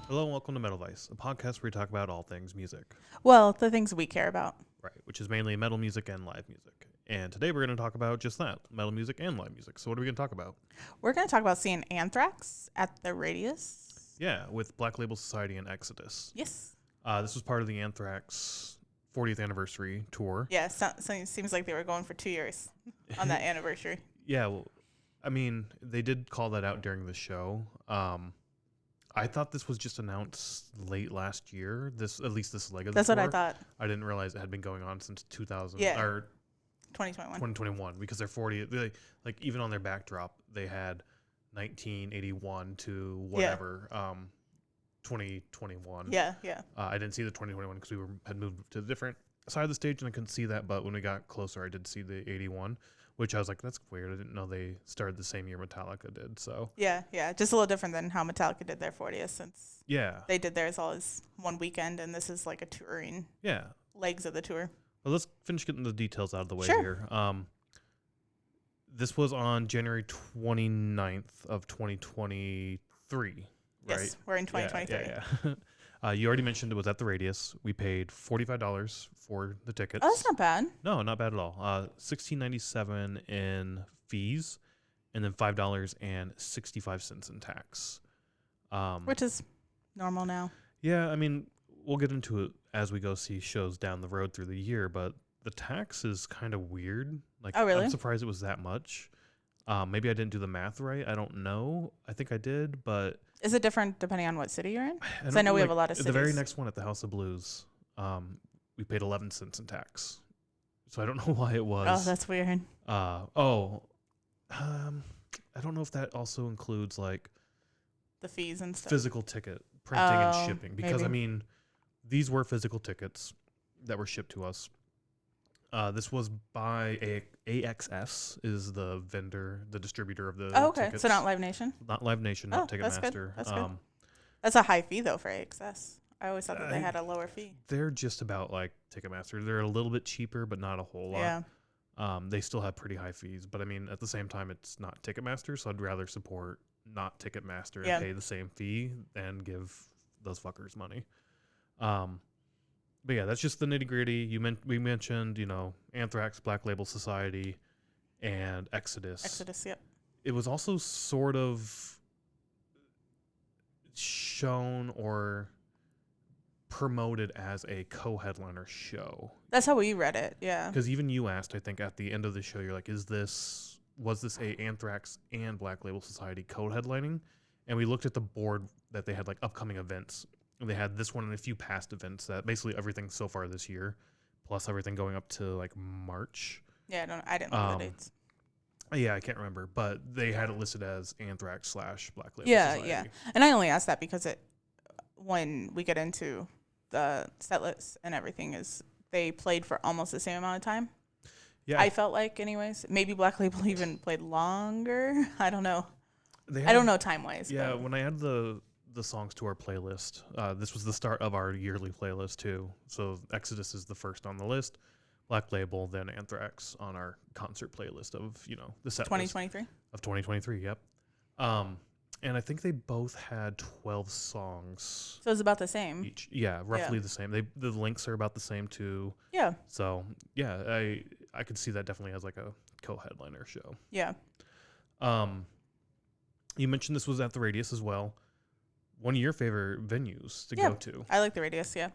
Hello and welcome to Metal Vice, a podcast where we talk about all things music. Well, the things we care about. Right, which is mainly metal music and live music. And today we're going to talk about just that, metal music and live music. So what are we going to talk about? We're going to talk about seeing Anthrax at the Radius. Yeah, with Black Label Society and Exodus. Yes. This was part of the Anthrax 40th anniversary tour. Yeah, so it seems like they were going for 2 years on that anniversary. Yeah, well, I mean, they did call that out during the show. I thought this was just announced late last year. At least this leg of the That's tour. what I thought. I didn't realize it had been going on since 2000 Yeah. or 2021. 2021 because they're 40. Like even on their backdrop, they had 1981 to whatever 2021. Yeah. I didn't see the 2021 because we had moved to the different side of the stage and I couldn't see that. But when we got closer, I did see the 81, which I was like, that's weird. I didn't know they started the same year Metallica did. So Yeah. Just a little different than how Metallica did their 40th since yeah, they did theirs all as one weekend, and this is like a touring legs of the tour. Well, let's finish getting the details out of the way Sure. here. This was on January 29th of 2023, right? Yes, we're in 2023. Yeah. You already mentioned it was at the Radius. We paid $45 for the tickets. Oh, that's not bad. No, not bad at all. $16.97 in fees, and then $5.65 in tax. Which is normal now. Yeah, I mean, we'll get into it as we go see shows down the road through the year, but the tax is kind of weird. Like, Oh, really? I'm surprised it was that much. Maybe I didn't do the math right. I don't know. I think I did, but Is it different depending on what city you're in? Because I know we have a lot of cities. The very next one at the House of Blues, we paid 11 cents in tax. So I don't know why it was. Oh, that's weird. I don't know if that also includes like The fees and stuff. physical ticket printing and Oh, shipping, because maybe. I mean, these were physical tickets that were shipped to us. This was by AXS, is the vendor, the distributor of the Oh, okay. tickets. So not Live Nation? Not Live Nation, not Oh, that's good. Ticketmaster. That's good. That's a high fee, though, for AXS. I always thought that they I- had a lower fee. They're just about like Ticketmaster. They're a little bit cheaper, but not a whole lot. Yeah. They still have pretty high fees, but I mean, at the same time, it's not Ticketmaster, so I'd rather support not Ticketmaster Yeah. and pay the same fee and give those fuckers money. But yeah, that's just the nitty gritty. We mentioned, Anthrax, Black Label Society, and Exodus. Exodus, yep. It was also sort of shown or promoted as a co-headliner show. That's how we read it, yeah. Because even you asked, I think, at the end of the show, you're like, was this a Anthrax and Black Label Society co-headlining? And we looked at the board that they had like upcoming events. And they had this one and a few past events, that basically everything so far this year, plus everything going up to like March. Yeah, I didn't know the dates. Yeah, I can't remember, but they had it listed as Anthrax / Black Label Society. Yeah. And I only asked that because when we get into the set list and everything, is they played for almost the same amount of time. Yeah, I felt like, anyways. Maybe Black Label even played longer. I don't know. I I don't know time-wise. Yeah, but when I added the songs to our playlist, this was the start of our yearly playlist too. So Exodus is the first on the list, Black Label, then Anthrax on our concert playlist of the set 2023? list of 2023. Yep. And I think they both had 12 songs So it's about the same. each. Yeah, roughly the same. The links are about the same too. Yeah. So yeah, I could see that definitely as like a co-headliner show. Yeah. You mentioned this was at the Radius as well. One of your favorite venues to Yeah. go to. I like the Radius, yeah.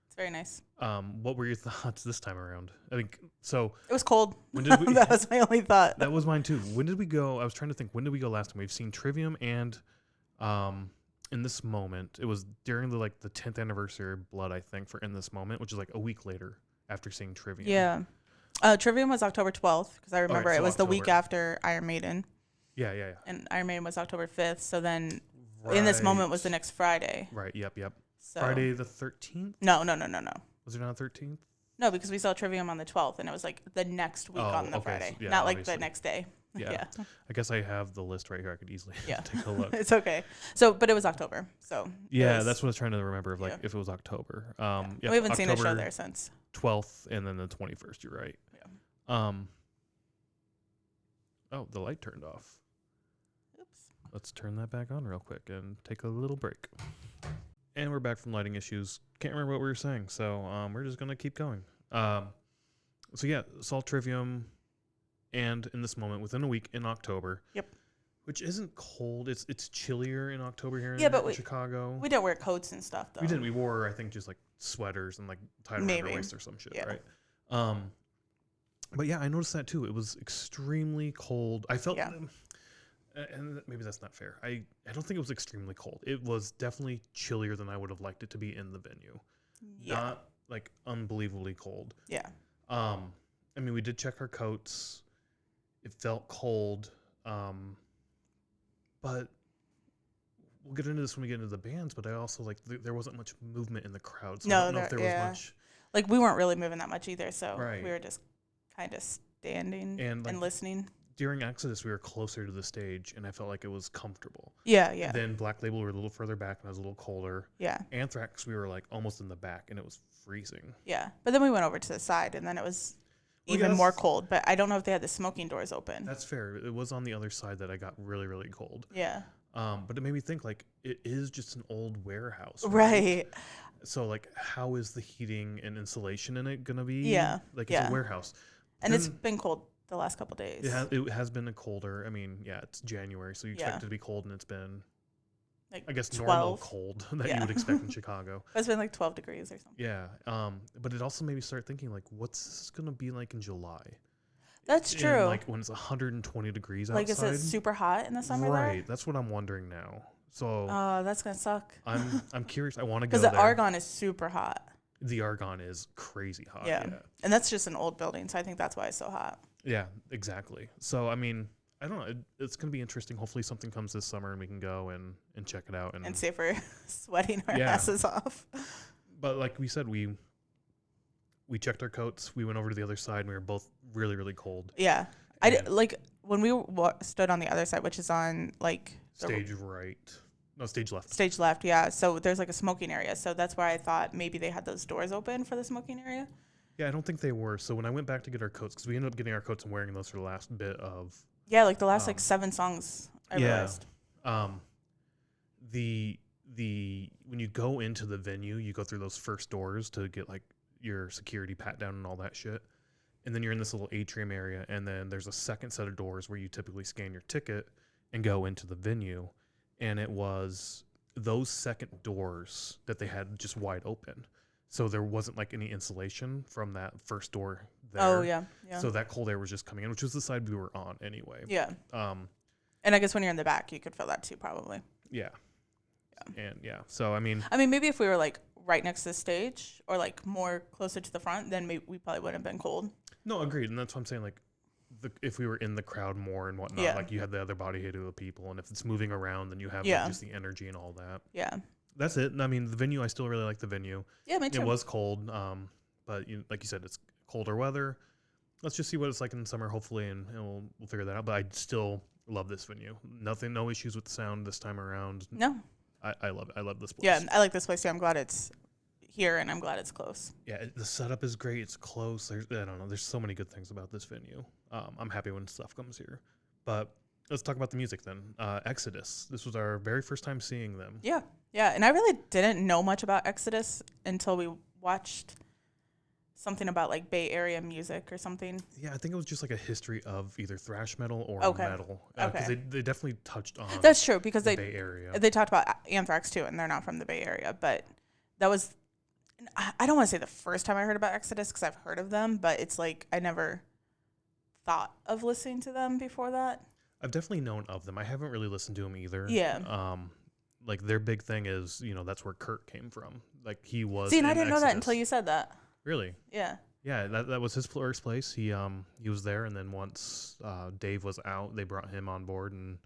It's very nice. What were your thoughts this time around? I think so. It was cold. When did we? That was my only thought. That was mine too. When did we go? I was trying to think. When did we go last time? We've seen Trivium and, In This Moment. It was during the 10th anniversary of Blood, I think, for In This Moment, which is like a week later after seeing Trivium. Yeah. Trivium was October 12th because I remember so it was the week October. after Iron Maiden, Yeah. and Iron Maiden was October 5th. So then In This Moment was the next Friday. Right. Yep. So Friday the 13th. No. Was it not the 13th? No, because we saw Trivium on the 12th, and it was like the next week on the okay, Friday, so, yeah, not like obviously. the next day. Yeah. I guess I have the list right here. I could easily Yeah. take a look. It's okay. So, but it was October. So Yeah, that's what I was trying to remember of Yeah. if it was October. yeah. Yeah, We haven't seen a show October there since. 12th and then the 21st. You're right. Yeah. Oh, the light turned off. Oops. Let's turn that back on real quick and take a little break. And we're back from lighting issues. Can't remember what we were saying, so we're just gonna keep going. So yeah, Salt Trivium, and in this moment, within a week in October. Yep. Which isn't cold. It's chillier in October here but in Chicago. We didn't wear coats and stuff though. We didn't. We wore, I think, just like sweaters and like tied around our waist or some shit, right? But yeah, I noticed that too. It was extremely cold. I felt, and maybe that's not fair. I don't think it was extremely cold. It was definitely chillier than I would have liked it to be in the venue. Yeah. Not like unbelievably cold. Yeah. I mean, we did check our coats. It felt cold. But we'll get into this when we get into the bands. But I also like there wasn't much movement in the crowd. So I don't know if there was much. Like we weren't really moving that much either. So right. We were just kind of standing and listening. During Exodus, we were closer to the stage, and I felt like it was comfortable. Yeah, yeah. Then Black Label, we were a little further back, and it was a little colder. Yeah. Anthrax, we were like almost in the back, and it was freezing. Yeah, but then we went over to the side, and then it was even more cold. But I don't know if they had the smoking doors open. That's fair. It was on the other side that I got really, really cold. Yeah. But it made me think, like, it is just an old warehouse. Right. So, like, how is the heating and insulation in it going to be? Yeah. Like, it's a warehouse. And it's been cold the last couple of days. It has been colder. I mean, yeah, it's January, so you expect it to be cold, and it's been, like, I guess, 12. Normal cold that you would expect in Chicago. It's been like 12 degrees or something. Yeah. But it also made me start thinking, like, what's this going to be like in July? That's true. Like, when it's 120 degrees outside. Like, is it super hot in the summer Right. there? That's what I'm wondering now. So. Oh, that's going to suck. I'm curious. I want to go there. Because the Argonne is super hot. The Argonne is crazy hot. Yeah. And that's just an old building, so I think that's why it's so hot. Yeah, exactly. So, I mean, I don't know. It's going to be interesting. Hopefully something comes this summer and we can go and check it out. And see if we're sweating our asses off. But like we said, we checked our coats. We went over to the other side, and we were both really, really cold. Yeah. Like, when we stood on the other side, which is on, like... Stage right. No, stage left. Stage left, yeah. So there's, like, a smoking area. So that's why I thought maybe they had those doors open for the smoking area. Yeah, I don't think they were. So when I went back to get our coats, because we ended up getting our coats and wearing those for the last bit of... Yeah, like the last, 7 songs, I realized. When you go into the venue, you go through those first doors to get, like, your security pat down and all that shit. And then you're in this little atrium area, and then there's a second set of doors where you typically scan your ticket and go into the venue. And it was those second doors that they had just wide open. So there wasn't like any insulation from that first door there. Oh, yeah. So that cold air was just coming in, which was the side we were on anyway. Yeah. And I guess when you're in the back, you could feel that too, probably. Yeah. And yeah. So, I mean, maybe if we were like right next to the stage or like more closer to the front, then we probably wouldn't have been cold. No, agreed. And that's what I'm saying. Like, if we were in the crowd more and whatnot, like you had the other body height of the people, and if it's moving around, then you have like, just the energy and all that. Yeah. That's it. I mean, the venue, I still really like the venue. Yeah, me too. It was cold, but like you said, it's colder weather. Let's just see what it's like in the summer, hopefully, and we'll figure that out. But I still love this venue. No issues with the sound this time around. No. I love it. I love this place. Yeah, I like this place too. I'm glad it's here, and I'm glad it's close. Yeah, the setup is great. It's close. I don't know. There's so many good things about this venue. I'm happy when stuff comes here. But let's talk about the music then. Exodus. This was our very first time seeing them. Yeah. Yeah. And I really didn't know much about Exodus until we watched something about like Bay Area music or something. Yeah, I think it was just like a history of either thrash metal or metal. Okay. They definitely touched on That's true, because the Bay Area. They talked about Anthrax too, and they're not from the Bay Area. But that was, I don't want to say the first time I heard about Exodus, because I've heard of them, but it's like I never thought of listening to them before that. I've definitely known of them. I haven't really listened to them either. Yeah. Like their big thing is, that's where Kurt came from. Like he was. See, and I didn't know that until you said that. Really? Yeah. Yeah, that was his first place. He was there, and then once Dave was out, they brought him on board, and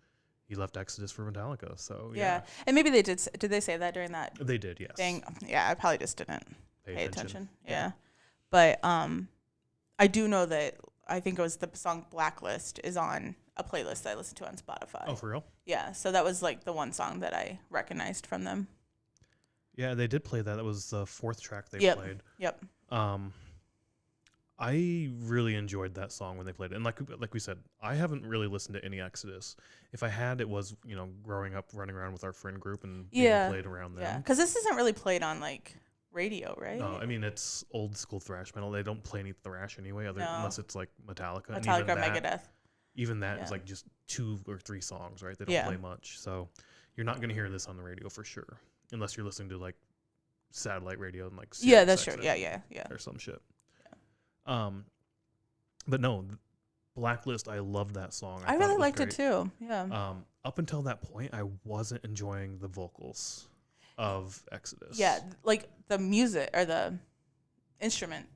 he left Exodus for Metallica. So yeah. And maybe they did. Did they say that during that? They did, yes. Thing? Yeah, I probably just didn't pay attention. Yeah. But I do know that I think it was the song Blacklist is on a playlist that I listen to on Spotify. Oh, for real? Yeah, so that was like the one song that I recognized from them. I really enjoyed that song when they played it, and like we said, I haven't really listened to any Exodus. If I had, it was growing up running around with our friend group and being Yeah. played around Yeah. them. Because this isn't really played on like radio, No, right? I mean it's old school thrash metal. They don't play any thrash anyway, No. unless it's like Metallica. And Metallica or Megadeth. even that is Yeah. like just 2 or 3 songs, right? They don't Yeah. play much, so you're not gonna hear this on the radio for sure, unless you're listening to like satellite radio and like Yeah, that's Sirius true. Yeah. or some shit. But no, Blacklist. I loved that song. I thought really was liked it great. too. Yeah. Up until that point, I wasn't enjoying the vocals of Exodus. Yeah, like the music or the instrument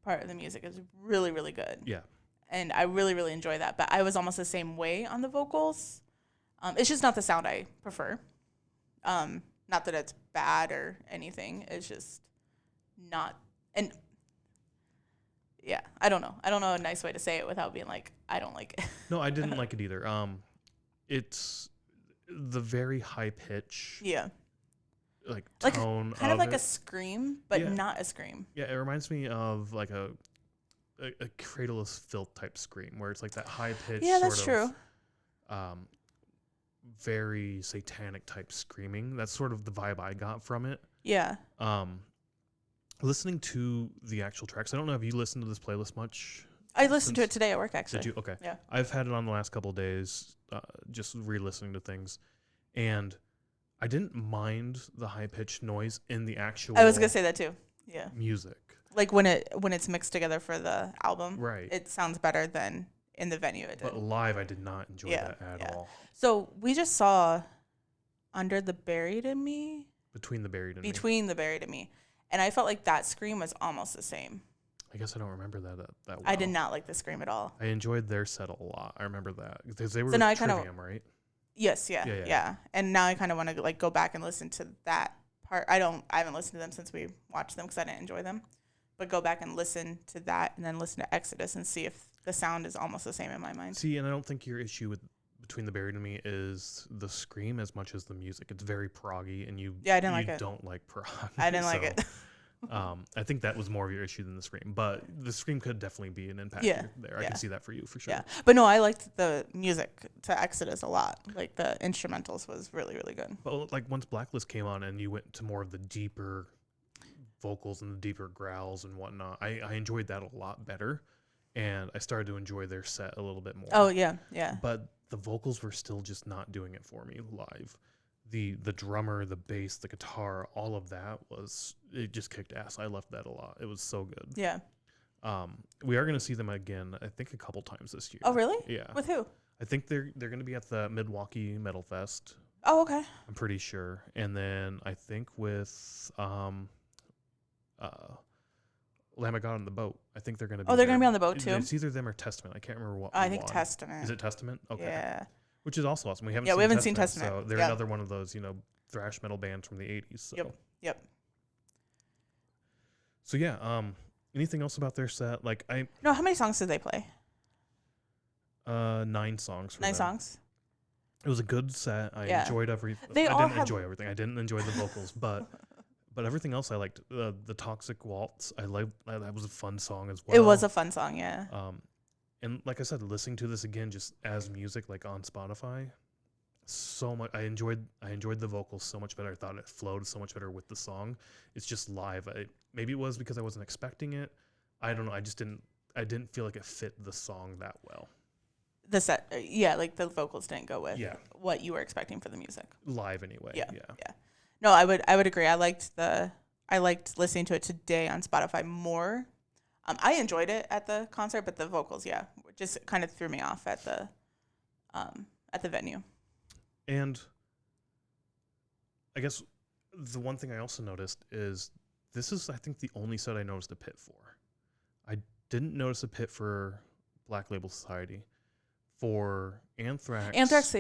part of the music is really, really good. Yeah. And I really, really enjoy that. But I was almost the same way on the vocals. It's just not the sound I prefer. Not that it's bad or anything. It's just not. And yeah, I don't know. I don't know a nice way to say it without being like, I don't like it. No, I didn't like it either. It's the very high pitch. Yeah. Like Like tone kind of like it. a scream, but Yeah. not a scream. Yeah, it reminds me of like a Cradle's Filth type scream, where it's like that high pitch. Yeah, that's sort true. of, very satanic type screaming. That's sort of the vibe I got from it. Yeah. Listening to the actual tracks, I don't know if you listened to this playlist much. I listened to it today at work, actually. Did you? Okay. Yeah. I've had it on the last couple of days, just re-listening to things, and I didn't mind the high-pitched noise in the actual. I was gonna say that too. Yeah. Music. Like when it's mixed together for the album, Right. it sounds better than in the venue it did. But live, I did not enjoy that at all. So we just saw Under the Buried in Me. Between the Buried and Me. Between the Buried and Me. And I felt like that scream was almost the same. I guess I don't remember that well. I did not like the scream at all. I enjoyed their set a lot. I remember that because they were So now I with kinda- Trivium, right? Yes, yeah. And now I kind of want to like go back and listen to that part. I haven't listened to them since we watched them because I didn't enjoy them. But go back and listen to that and then listen to Exodus and see if the sound is almost the same in my mind. See, and I don't think your issue with Between the Buried and Me is the scream as much as the music. It's very proggy, and you I didn't like it. You don't like prog. I didn't like it. I think that was more of your issue than the scream, but the scream could definitely be an impact there. I Yeah. can see that for you for sure. Yeah, but no, I liked the music to Exodus a lot. Like the instrumentals was really, really good. But like once Blacklist came on and you went to more of the deeper vocals and the deeper growls and whatnot, I enjoyed that a lot better, and I started to enjoy their set a little bit more. Oh yeah. But the vocals were still just not doing it for me live. The drummer, the bass, the guitar, all of that it just kicked ass. I loved that a lot. It was so good. Yeah. We are going to see them again, I think, a couple times this year. Oh really? Yeah. With who? I think they're going to be at the Milwaukee Metal Fest. Oh okay. I'm pretty sure. And then I think with Lamb of God on the Boat. I think they're going to be. Oh, they're going to there. be on the boat too. It's either them or Testament. I can't remember what. I think one. Testament. Is it Testament? Okay. Yeah. Which is also awesome. We haven't. Yeah, we haven't seen Testament. So they're Yeah. another one of those, thrash metal bands from the '80s. So. Yep. So yeah. Anything else about their set? Like No, how many songs did they play? 9 songs. For 9 them. songs. It was a good set. I Yeah. enjoyed everything. They I all didn't have- enjoy everything. I didn't enjoy the vocals, but everything else I liked. The Toxic Waltz. I liked. That was a fun song as well. It was a fun song, yeah. And like I said, listening to this again just as music, like on Spotify, so much. I enjoyed the vocals so much better. I thought it flowed so much better with the song. It's just live. Maybe it was because I wasn't expecting it. I don't know. I didn't feel like it fit the song that well. The set, like the vocals didn't go with what you were expecting for the music. Live anyway. Yeah. No, I would agree. I liked listening to it today on Spotify more. I enjoyed it at the concert, but the vocals, just kind of threw me off at the venue. And I guess the one thing I also noticed is this is, I think, the only set I noticed a pit for. I didn't notice a pit for Black Label Society. For Anthrax,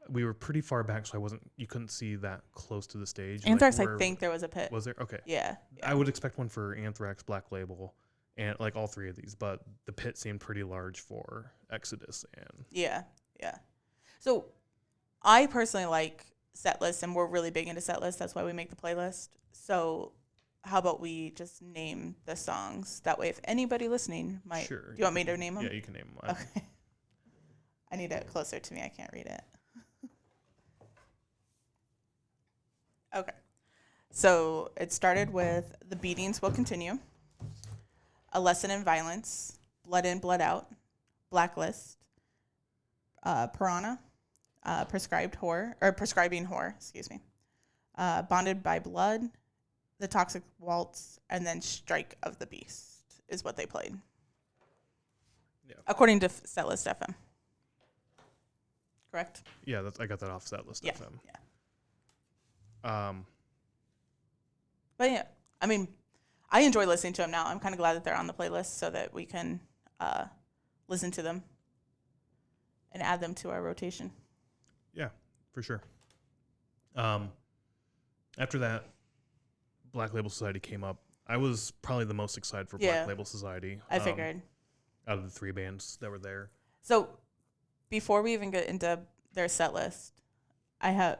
we were pretty far back, so you couldn't see that close to the stage. Anthrax, I think there was a pit. Was there? Okay. Yeah. I would expect one for Anthrax, Black Label, and like all 3 of these, but the pit seemed pretty large for Exodus and. Yeah. So I personally like set lists, and we're really big into set lists. That's why we make the playlist. So how about we just name the songs? That way, if anybody listening might. Sure. Do you want me to name them? Yeah, you can name them. Okay. I need it closer to me. I can't read it. Okay. So it started with The Beatings Will Continue, A Lesson in Violence, Blood In, Blood Out, Blacklist, Piranha, Prescribing Whore, excuse me, Bonded by Blood, The Toxic Waltz, and then Strike of the Beast is what they played. Yeah. According to Setlist FM. Correct? Yeah, I got that off Setlist Yeah. FM. Yeah. But yeah, I mean, I enjoy listening to them now. I'm kind of glad that they're on the playlist so that we can listen to them and add them to our rotation. Yeah, for sure. After that, Black Label Society came up. I was probably the most excited for Black Label Society. I figured. Out of the 3 bands that were there. So before we even get into their set list, I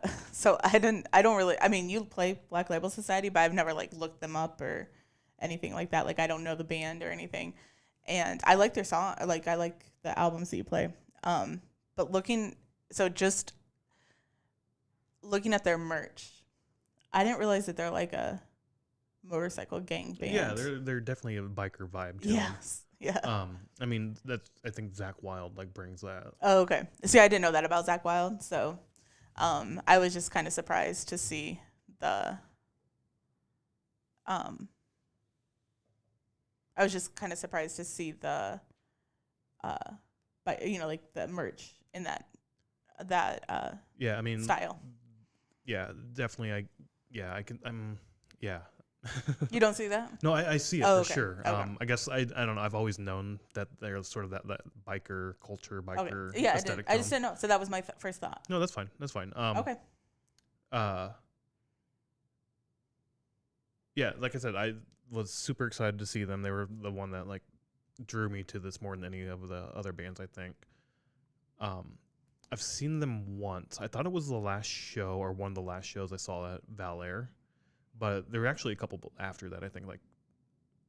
mean, you play Black Label Society, but I've never like looked them up or anything like that. Like I don't know the band or anything. And I like their song. I like the albums that you play. But just looking at their merch, I didn't realize that they're like a motorcycle gang band. Yeah, they're definitely a biker vibe to them. Yes. Yeah. I mean, I think Zach Wilde like brings that. Oh, okay. See, I didn't know that about Zach Wilde, so I was just kind of surprised to see the but like the merch in that Yeah, I mean style. Yeah, definitely. Yeah. You don't see that? No, I see it for okay. sure. Okay. I guess I don't know. I've always known that they're sort of that biker culture, biker Okay. Yeah, aesthetic. I just didn't know. So that was my first thought. No, that's fine. That's fine. Okay. Yeah, like I said, I was super excited to see them. They were the one that like drew me to this more than any of the other bands, I think. I've seen them once. I thought it was the last show or one of the last shows I saw at Valair, but there were actually a couple after that, I think, like,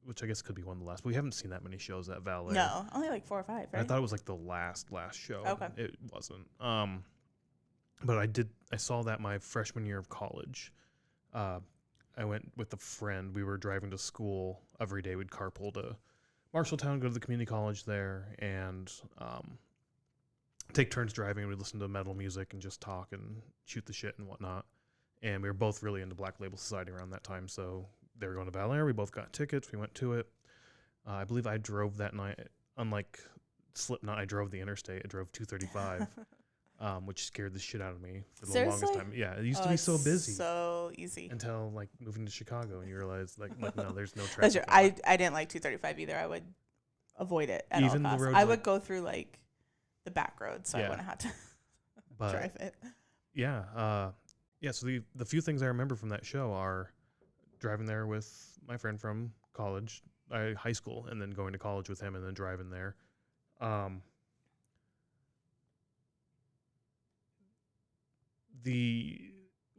which I guess could be one of the last. But we haven't seen that many shows at Valair. No, only like 4 or 5, right? I thought it was like the last show. Okay. It wasn't. But I saw that my freshman year of college. I went with a friend. We were driving to school every day. We'd carpool to Marshalltown, go to the community college there, and take turns driving. We'd listen to metal music and just talk and shoot the shit and whatnot. And we were both really into Black Label Society around that time. So they were going to Valair. We both got tickets. We went to it. I believe I drove that night. Unlike Slipknot, I drove the interstate. I drove 235, which scared the shit out of me for the longest time. Yeah, it used to be so busy. So easy. Until like moving to Chicago and you realize like no, there's no traffic. That's true. I didn't like 235 either. I would avoid it at Even all costs. the roads I would go through like the back roads, so Yeah. I wouldn't have to But drive it. yeah, so the few things I remember from that show are driving there with my friend from college, high school, and then going to college with him and then driving there.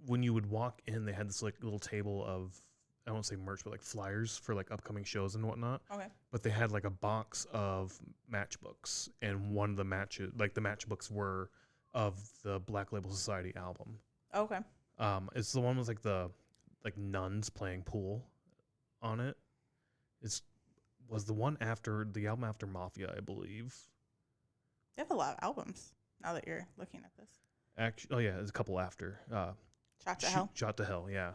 When you would walk in, they had this like little table of, I won't say merch, but like flyers for like upcoming shows and whatnot. Okay. But they had like a box of matchbooks, and one of the matchbooks were of the Black Label Society album. Okay. It's the one with like the nuns playing pool on it. Was the one after the album after Mafia, I believe. They have a lot of albums now that you're looking at this. Actually, oh yeah, there's a couple after. Shot to Hell. Shot to Hell, yeah.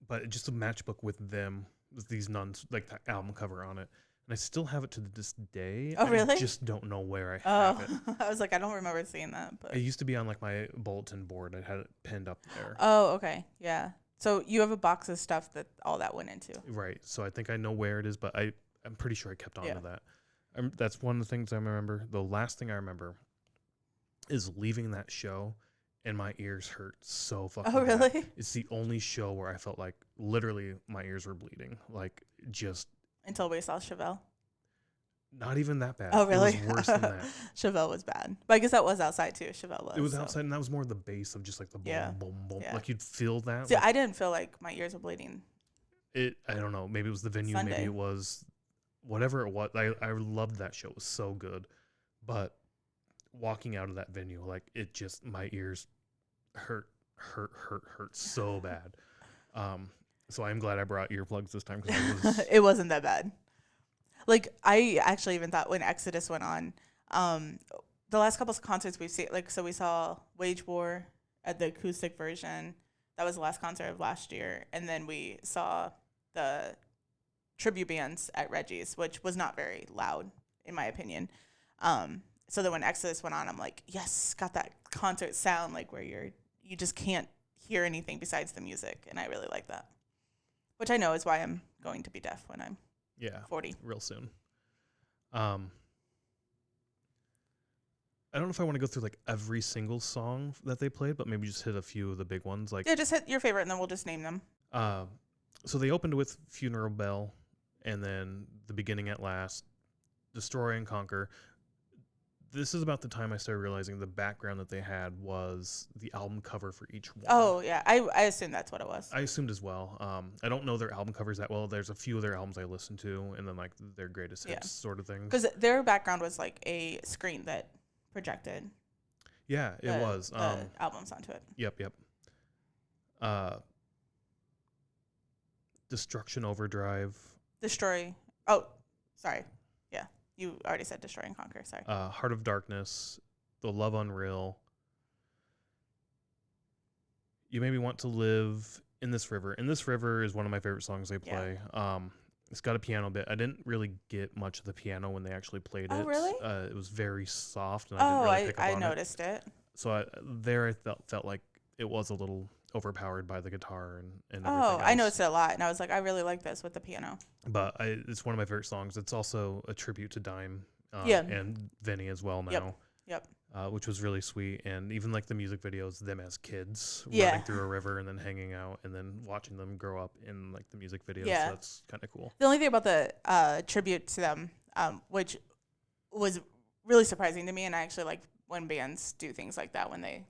But just a matchbook with them, with these nuns, like that album cover on it. And I still have it to this day. Oh, really? I just don't know where I have it. I was like, I don't remember seeing that. But It used to be on like my bulletin board. I had it pinned up there. Oh, okay. Yeah. So you have a box of stuff that all that went into. Right. So I think I know where it is, but I'm pretty sure I kept on to that. That's one of the things I remember. The last thing I remember is leaving that show, and my ears hurt so fucking Oh, really? bad. It's the only show where I felt like literally my ears were bleeding. Like just Until we saw Chevelle. Not even that bad. Oh, really? It was worse than that. Chevelle was bad. But I guess that was outside too. Chevelle was. It was so. outside, and that was more the bass of just like the boom, Yeah. boom, boom. Yeah. Like you'd feel that. See, like, I didn't feel like my ears were bleeding. I don't know. Maybe it was the venue. Sunday. Maybe it was whatever it was. I loved that show. It was so good. But walking out of that venue, like it just, my ears hurt so bad. So I'm glad I brought earplugs this time, because It wasn't that bad. Like, I actually even thought when Exodus went on, the last couple of concerts we've seen, like, so we saw Wage War at the acoustic version. That was the last concert of last year. And then we saw the tribute bands at Reggie's, which was not very loud, in my opinion. So then when Exodus went on, I'm like, yes, got that concert sound, like where you just can't hear anything besides the music. And I really like that, which I know is why I'm going to be deaf when I'm 40. real soon. I don't know if I want to go through like every single song that they played, but maybe just hit a few of the big ones. Like, Yeah, just hit your favorite and then we'll just name them. so they opened with Funeral Bell, and then The Beginning at Last, Destroy and Conquer. This is about the time I started realizing the background that they had was the album cover for each one. Oh, yeah. I assume that's what it was. I assumed as well. I don't know their album covers that well. There's a few of their albums I listened to, and then like their greatest hits sort of things. Because their background was like a screen that projected. Yeah, it was. The albums onto it. Yep. Destruction Overdrive. Destroy. Oh, sorry. Yeah. You already said Destroy and Conquer. Sorry. Heart of Darkness. The Love Unreal. You Made Me Want to Live. In This River. In This River is one of my favorite songs they play. Yeah. It's got a piano bit. I didn't really get much of the piano when they actually played it. Oh, really? It was very soft, and I didn't really pick up on it. I noticed it. So I felt like it was a little overpowered by the guitar and everything else. I noticed it a lot, and I was like, I really like this with the piano. But it's one of my favorite songs. It's also a tribute to Dime and Vinny as well now. Yep. Which was really sweet. And even like the music videos, them as kids running through a river and then hanging out and then watching them grow up in like the music videos. Yeah. So that's kind of cool. The only thing about the tribute to them, which was really surprising to me, and I actually like when bands do things like that when they,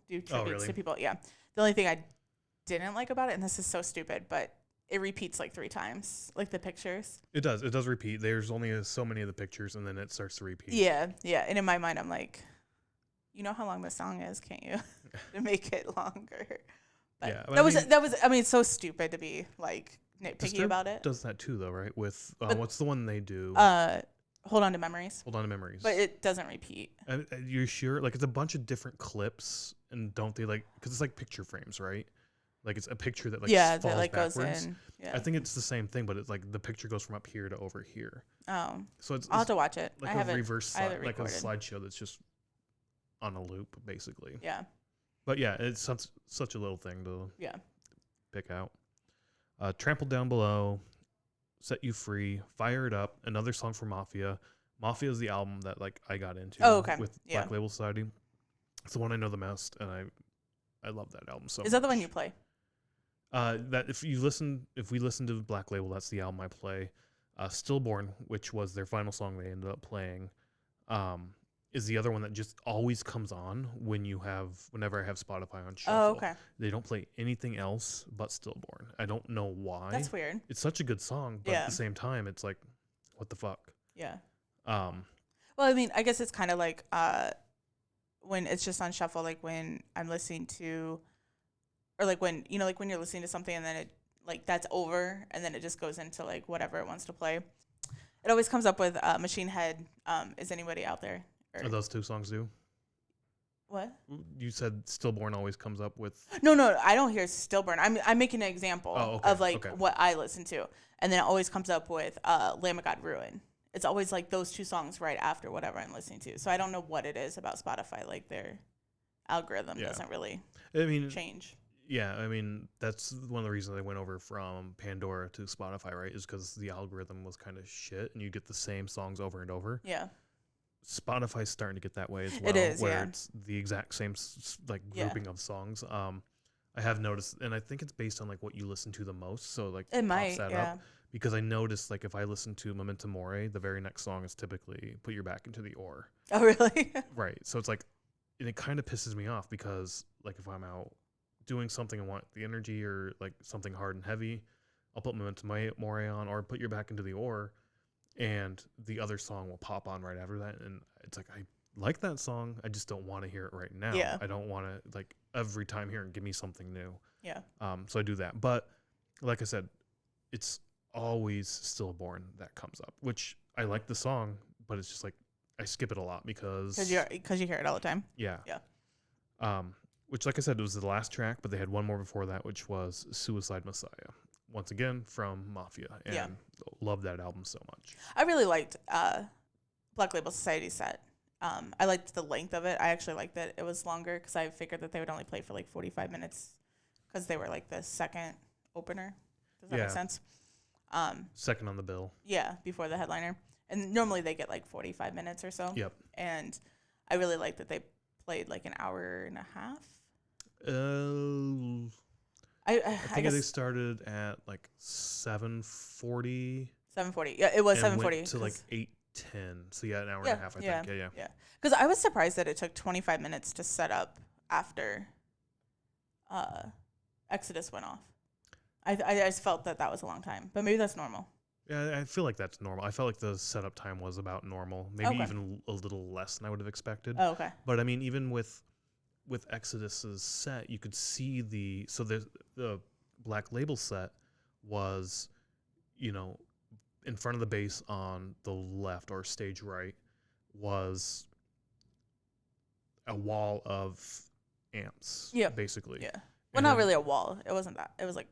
do tributes to people. Yeah. The only thing I didn't like about it, and this is so stupid, but it repeats like 3 times, like the pictures. It does. It does repeat. There's only so many of the pictures, and then it starts to repeat. Yeah. And in my mind, I'm like, you know how long this song is, can't you? To make it longer. But yeah. that was. I mean, it's so stupid to be like nitpicky about it. Does that too, though, right? With what's the one they do? Hold On to Memories. Hold On to Memories. But it doesn't repeat. You're sure? Like, it's a bunch of different clips, and don't they like? Because it's like picture frames, right? Like it's a picture that falls that like backwards. goes in. Yeah. I think it's the same thing, but it's like the picture goes from up here to over here. Oh. So it's I'll have to watch it. Like I have reverse, like a slideshow that's just on a loop, basically. Yeah. But yeah, it's such a little thing to pick out. Trampled Down Below, Set You Free, Fired Up, another song for Mafia. Mafia is the album that like I got into with Black Label Society. It's the one I know the most, and I love that album so much. Is that the one you play? That if we listen to Black Label, that's the album I play. Stillborn, which was their final song they ended up playing, is the other one that just always comes on whenever I have Spotify on shuffle. Oh, okay. They don't play anything else but Stillborn. I don't know why. That's weird. It's such a good song, but at the same time, it's like, what the fuck? Yeah. Well, I mean, I guess it's kind of like when it's just on shuffle, like when I'm listening to, or like when when you're listening to something and then it like that's over and then it just goes into like whatever it wants to play. It always comes up with Machine Head. Is anybody out there? Are those 2 songs do? What? You said Stillborn always comes up with. No, I don't hear Stillborn. I'm making an example of like what I listen to, and then it always comes up with Lamb of God Ruin. It's always like those 2 songs right after whatever I'm listening to. So I don't know what it is about Spotify. Like their algorithm doesn't really change. Yeah, I mean, that's one of the reasons I went over from Pandora to Spotify, right? Is because the algorithm was kind of shit and you get the same songs over and over. Yeah. Spotify's starting to get that way as well. It is, where it's the exact same grouping of songs. I have noticed, and I think it's based on like what you listen to the most. So like it might, that up. because I noticed like if I listen to Memento Mori, the very next song is typically Put Your Back into the Ore. Oh, really? Right. So it's like, and it kind of pisses me off because like if I'm out doing something and want the energy or like something hard and heavy, I'll put Memento Mori on or Put Your Back into the Ore, and the other song will pop on right after that. And it's like, I like that song. I just don't want to hear it right now. Yeah. I don't want to like every time hear and give me something new. Yeah. So I do that. But like I said, it's always Stillborn that comes up, which I like the song, but it's just like I skip it a lot because you hear it all the time. yeah. Yeah. Which, like I said, it was the last track, but they had one more before that, which was Suicide Messiah. Once again, from Mafia. And love that album so much. I really liked Black Label Society set. I liked the length of it. I actually liked that it was longer because I figured that they would only play for like 45 minutes because they were like the second opener. Does that make sense? Second on the bill. Yeah, before the headliner. And normally they get like 45 minutes or so. Yep. And I really liked that they played like an hour and a half. I think they started at like 7:40. 7:40. Yeah, it was 7:40. Went to like 8:10. So yeah, an hour and a half, I think. Yeah. Because I was surprised that it took 25 minutes to set up after Exodus went off. I just felt that was a long time, but maybe that's normal. Yeah, I feel like that's normal. I felt like the setup time was about normal, maybe even a little less than I would have expected. Oh, okay. But I mean, even with Exodus's set, you could see the Black Label set was, in front of the bass on the left or stage right was a wall of amps. Yeah, basically. Yeah. Well, not really a wall. It wasn't that. It was like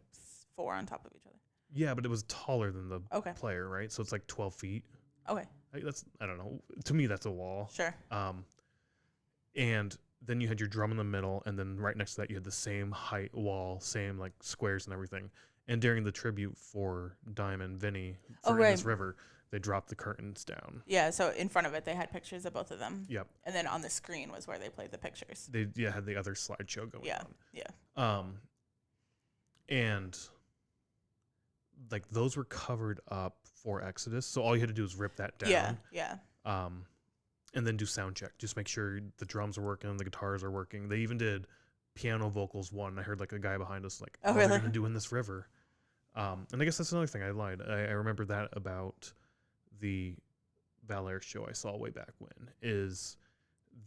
4 on top of each other. Yeah, but it was taller than the player, right? So it's like 12 feet. Okay. I don't know. To me, that's a wall. Sure. And then you had your drum in the middle, and then right next to that, you had the same height wall, same like squares and everything. And during the tribute for Diamond Vinny for In This River, they dropped the curtains down. Yeah, so in front of it, they had pictures of both of them. Yep. And then on the screen was where they played the pictures. They had the other slideshow going on. Yeah. And like those were covered up for Exodus, so all you had to do was rip that down. Yeah. And then do sound check. Just make sure the drums are working, the guitars are working. They even did piano vocals one. I heard like a guy behind us like, really? They're gonna do In This River. And I guess that's another thing I lied. I remember that about the Valère show I saw way back when is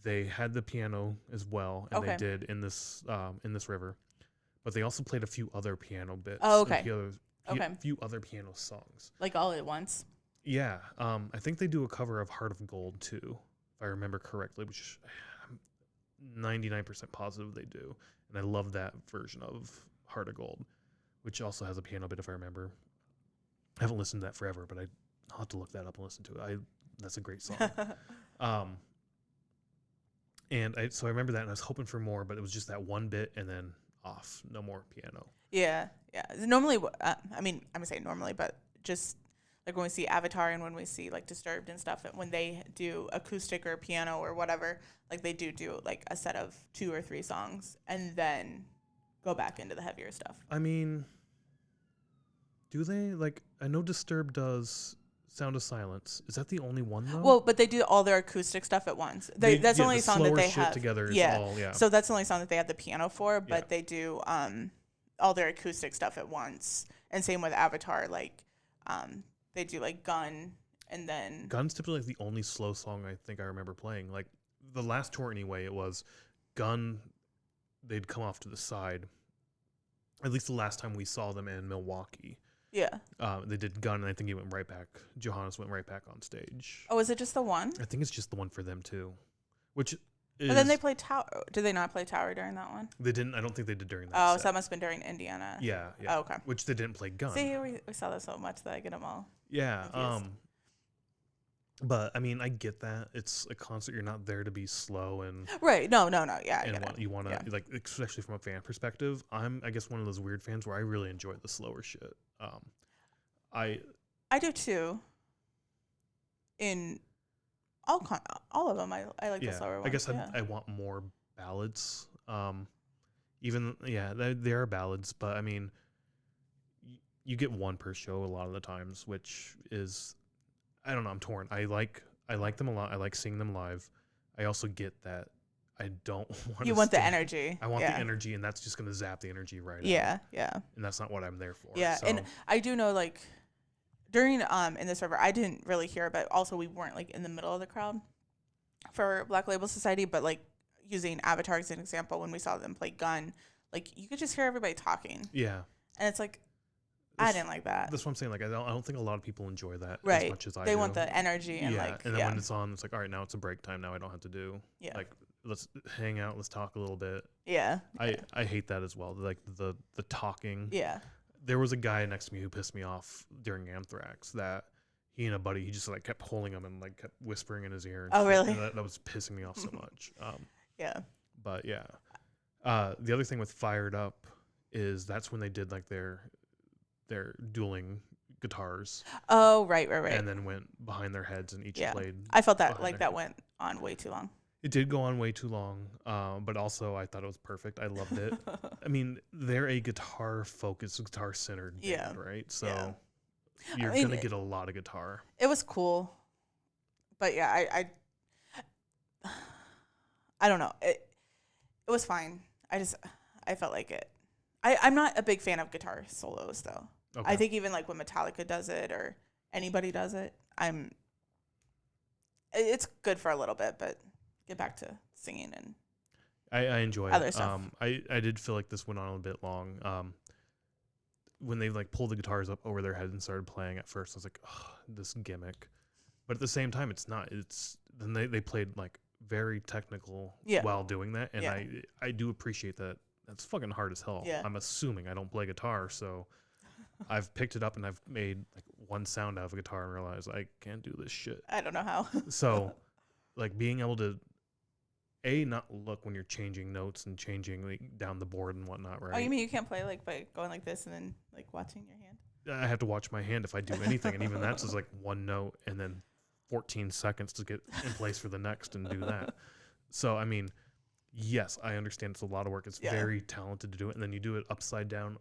they had the piano as well, and they did In This River, but they also played a few other piano bits. Oh, okay. A few other piano songs. Like all at once? Yeah. I think they do a cover of Heart of Gold too, if I remember correctly, which I'm 99% positive they do. And I love that version of Heart of Gold, which also has a piano bit if I remember. I haven't listened to that forever, but I'll have to look that up and listen to it. That's a great song. So I remember that, and I was hoping for more, but it was just that one bit and then off. No more piano. Yeah. Normally, I'm gonna say normally, but just like when we see Avatar and when we see like Disturbed and stuff, when they do acoustic or piano or whatever, like they do like a set of 2 or 3 songs and then go back into the heavier stuff. I mean, do they? Like, I know Disturbed does Sound of Silence. Is that the only one though? Well, but they do all their acoustic stuff at once. That's the only song that they have together. So that's the only song that they have the piano for. But they do all their acoustic stuff at once. And same with Avatar. Like they do like Gun, and then Gun's typically like the only slow song I think I remember playing. Like the last tour anyway, it was Gun. They'd come off to the side. At least the last time we saw them in Milwaukee. Yeah. They did Gun, and I think he went right back. Johannes went right back on stage. Oh, is it just the one? I think it's just the one for them too. But then they played Tower. Did they not play Tower during that one? They didn't. I don't think they did during that. Oh, set. so that must have been during Indiana. Yeah. Oh, okay. Which they didn't play Gun. See, we saw that so much that I get them all. Yeah. confused. But I mean, I get that it's a concert. You're not there to be slow and right. No. Yeah, I and get it. you want to like, especially from a fan perspective. I'm, I guess, one of those weird fans where I really enjoy the slower shit. I do too. In all of them, I like the slower ones. I guess I want more ballads. Even they are ballads, but I mean, you get one per show a lot of the times, which is, I don't know, I'm torn. I like them a lot. I like seeing them live. I also get that I don't want. You want the energy. I want the energy, and that's just gonna zap the energy right out. Yeah. And that's not what I'm there for. Yeah, So. and I do know, like, during in this river, I didn't really hear, but also we weren't like in the middle of the crowd for Black Label Society. But like using Avatar as an example, when we saw them play Gun, like you could just hear everybody talking. Yeah. And it's like, I didn't like that. That's what I'm saying. Like I don't think a lot of people enjoy that right. as much as I do. They want the energy and like. And then when it's on, it's like, all right, now it's a break time. Now I don't have to do. Yeah. Like let's hang out. Let's talk a little bit. Yeah. I hate that as well. Like the talking. Yeah. There was a guy next to me who pissed me off during Anthrax that he and a buddy, he just like kept holding him and like kept whispering in his ear. Oh, really? And that was pissing me off so much. Yeah. But yeah. The other thing with Fired Up is that's when they did like their dueling guitars. Oh, right. And then went behind their heads and each played. I felt that like that went on way too long. It did go on way too long, but also I thought it was perfect. I loved it. I mean, they're a guitar-focused, guitar-centered band, right? So you're going to get a lot of guitar. It was cool. But yeah, I don't know. It was fine. I felt like it. I'm not a big fan of guitar solos, though. Okay. I think even like when Metallica does it or anybody does it, it's good for a little bit, but get back to singing and I enjoy other it. Stuff. I did feel like this went on a bit long. When they like pulled the guitars up over their head and started playing at first, I was like, oh, this gimmick. But at the same time, it's not. Then they played like very technical while doing that, and I do appreciate that. That's fucking hard as hell. Yeah. I'm assuming I don't play guitar, so I've picked it up and I've made like one sound out of a guitar and realized I can't do this shit. I don't know how. So, like being able to not look when you're changing notes and changing like down the board and whatnot, right? Oh, you mean you can't play like by going like this and then like watching your hand? I have to watch my hand if I do anything, and even that's just like one note and then 14 seconds to get in place for the next and do that. So, I mean, yes, I understand it's a lot of work. It's very talented to do it, and then you do it upside down